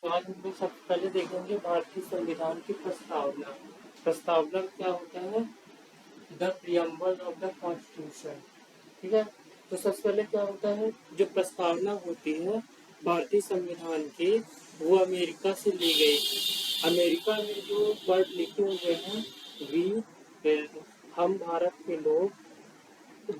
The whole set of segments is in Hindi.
आज हम लोग सबसे पहले देखेंगे भारतीय संविधान की प्रस्तावना। प्रस्तावना क्या होता है? The preamble of the constitution. ठीक है। तो सबसे पहले क्या होता है, जो प्रस्तावना होती है भारतीय संविधान की, वो अमेरिका से ली गई। अमेरिका में जो वर्ड लिखे हुए हैं, वी, हम भारत के लोग,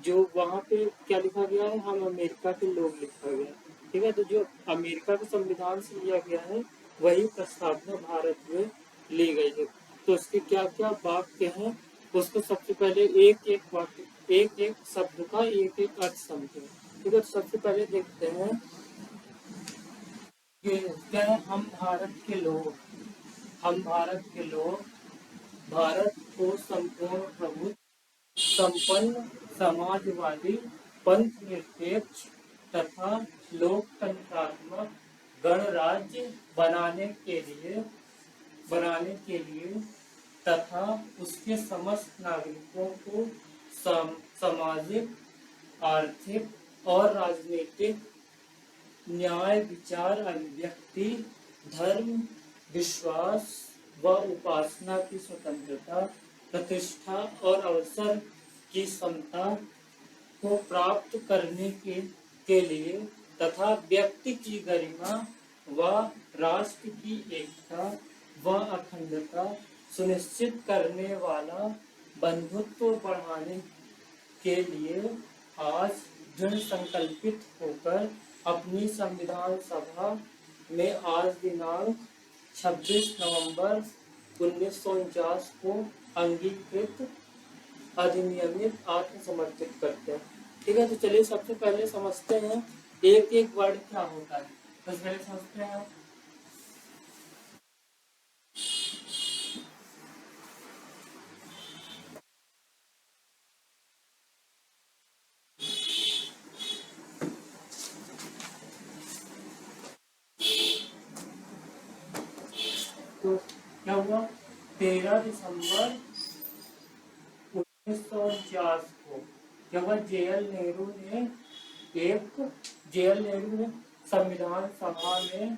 जो वहाँ पे क्या लिखा गया है, हम अमेरिका के लोग लिखा गया। ठीक है। तो जो अमेरिका के संविधान से लिया गया है वही प्रस्तावना भारत में ली गई है। तो उसके क्या क्या वाक्य हैं, उसको सबसे पहले एक एक वाक्य, एक एक शब्द का एक एक अर्थ समझें। ठीक है। तो सबसे पहले देखते हैं कि क्या है, हम भारत के लोग, हम भारत के लोग भारत को संपूर्ण प्रभुत्व संपन्न समाजवादी पंथ निरपेक्ष तथा लोकतंत्रात्मक गणराज्य बनाने के लिए तथा उसके समस्त नागरिकों को सामाजिक, आर्थिक और राजनीतिक न्याय, विचार, अभिव्यक्ति, धर्म, विश्वास व उपासना की स्वतंत्रता, प्रतिष्ठा और अवसर की समता को प्राप्त करने के लिए तथा व्यक्ति की गरिमा व राष्ट्र की एकता व अखंडता सुनिश्चित करने वाला बंधुत्व बढ़ाने के लिए आज दृढ़ संकल्पित होकर अपनी संविधान सभा में आज दिनांक 26 नवंबर 1949 को अंगीकृत अधिनियमित आत्मसमर्पित करते हैं। ठीक है। तो चलिए सबसे पहले समझते हैं एक एक वर्ड क्या होता है। सबसे पहले समझते हैं तो क्या हुआ, 13 दिसंबर 1949 को जब जे एल नेहरू ने संविधान सभा में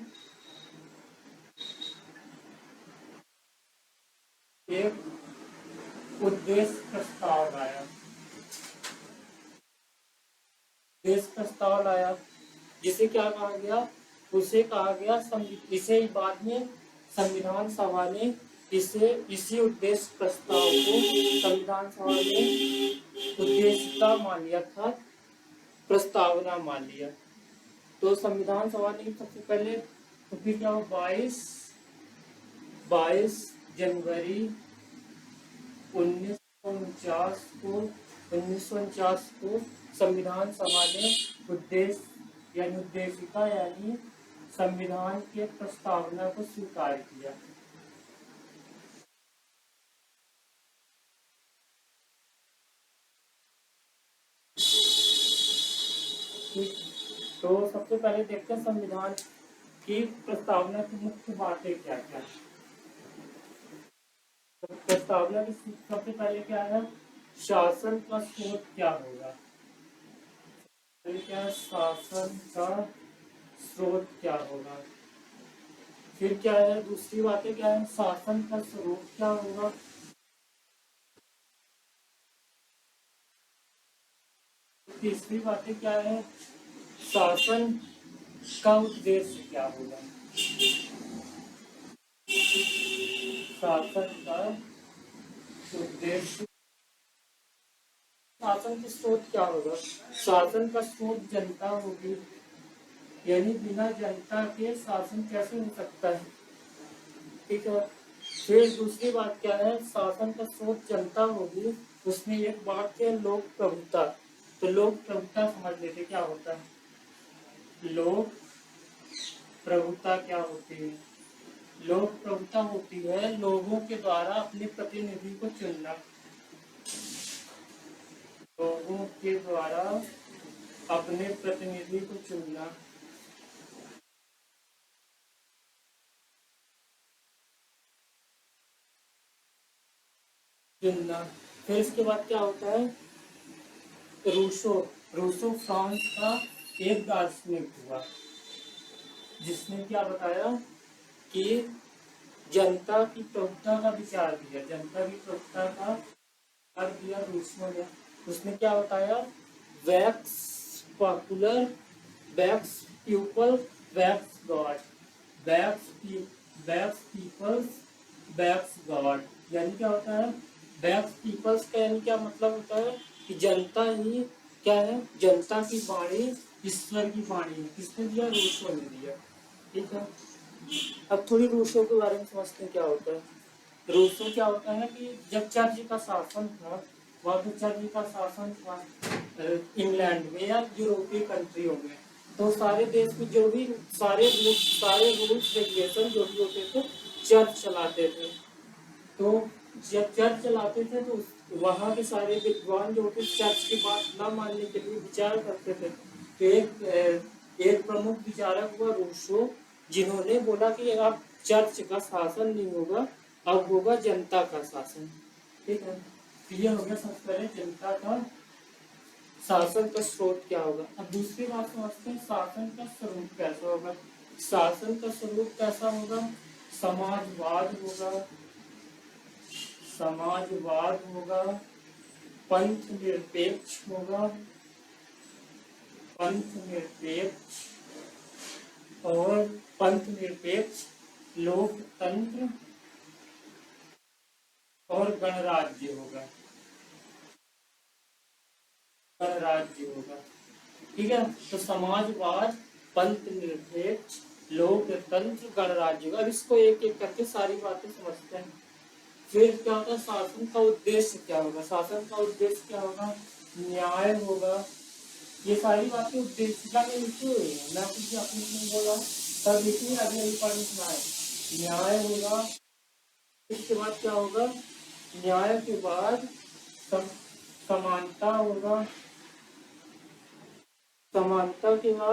एक उद्देश्य प्रस्ताव लाया, जिसे क्या कहा गया, उसे कहा गया इसे बाद में संविधान सभा ने इसी उद्देश्य प्रस्ताव को संविधान सभा ने उद्देश्यता मान लिया था, प्रस्तावना मान लिया। तो संविधान सभा ने सबसे पहले तो फिर क्या हुआ, 22 जनवरी 1949 को संविधान सभा ने उद्देशिका यानी संविधान के प्रस्तावना को स्वीकार किया। तो सबसे पहले देखते हैं संविधान की प्रस्तावना की मुख्य बातें क्या क्या है। तो प्रस्तावना की सबसे पहले क्या है, शासन का स्रोत क्या होगा। क्या है, शासन का स्रोत क्या होगा। फिर क्या है, दूसरी बातें क्या है, शासन का स्वरूप क्या होगा। तीसरी बातें क्या है, शासन का उद्देश्य क्या होगा। शासन का उद्देश्य, शासन के स्रोत क्या होगा। शासन का स्रोत जनता होगी, यानी बिना जनता के शासन कैसे हो सकता है। ठीक है। फिर दूसरी बात क्या है, शासन का स्रोत जनता होगी, उसमें एक बात है लोक प्रभुता। तो लोक प्रभुता समझ लेते क्या होता है। लोक प्रभुता क्या होती है। लोक प्रभुता होती है लोगों के द्वारा अपने प्रतिनिधि को चुनना, लोगों के द्वारा अपने प्रतिनिधि को चुनना। फिर इसके बाद क्या होता है, रूसो रूसो फ्रांस का एक दार्शनिक हुआ, जिसने क्या बताया कि जनता की प्रभुता का विचार दिया, जनता की प्रभुता का विचार दिया रूसो ने। उसने क्या बताया, vox popular, vox people, vox god, vox peoples, vox god. यानी क्या होता है, वैक्स पीपल्स का यानी क्या मतलब होता है कि जनता ही क्या है, जनता की वाणी ईश्वर की वाणी है। किसने दिया, रूसो ने दिया। ठीक है, अब थोड़ी रूसो के बारे में समझते हैं क्या होता है। रूसो क्या होता है कि जब चर्च का शासन था, वह तो चर्च का शासन था इंग्लैंड में या यूरोपीय कंट्रियों में, तो सारे देश में जो भी सारे रूल्स रेगुलेशन जो भी होते थे चर्च चलाते थे। तो जब चर्च चलाते थे तो वहाँ के सारे विद्वान जो होते चर्च की बात न मानने के लिए विचार करते थे। तो एक प्रमुख विचारक हुआ रूसो, जिन्होंने बोला कि अब चर्च का शासन नहीं होगा, अब होगा जनता का शासन। ठीक है, तो ये हो गया सबसे पहले जनता का शासन का स्रोत क्या होगा। अब दूसरी बात समझते हैं, शासन का स्वरूप कैसा होगा। शासन का स्वरूप कैसा होगा, समाजवाद होगा, समाजवाद होगा, पंथ निरपेक्ष होगा, पंथ निरपेक्ष और पंथ निरपेक्ष, लोकतंत्र और गणराज्य होगा, गणराज्य होगा। ठीक है, तो समाजवाद, पंथ निरपेक्ष, लोकतंत्र, गणराज्य होगा। अब इसको एक एक करके सारी बातें समझते हैं। फिर क्या होगा, शासन का उद्देश्य क्या होगा, शासन का उद्देश्य क्या होगा, न्याय होगा। ये सारी बातें उद्देशिका में लिखी हुई है, मैं कुछ अपने में बोला तब लिखी, अभी अभी पढ़ सुनाए। न्याय होगा, इसके बाद क्या होगा, न्याय के बाद समानता होगा, समानता के बाद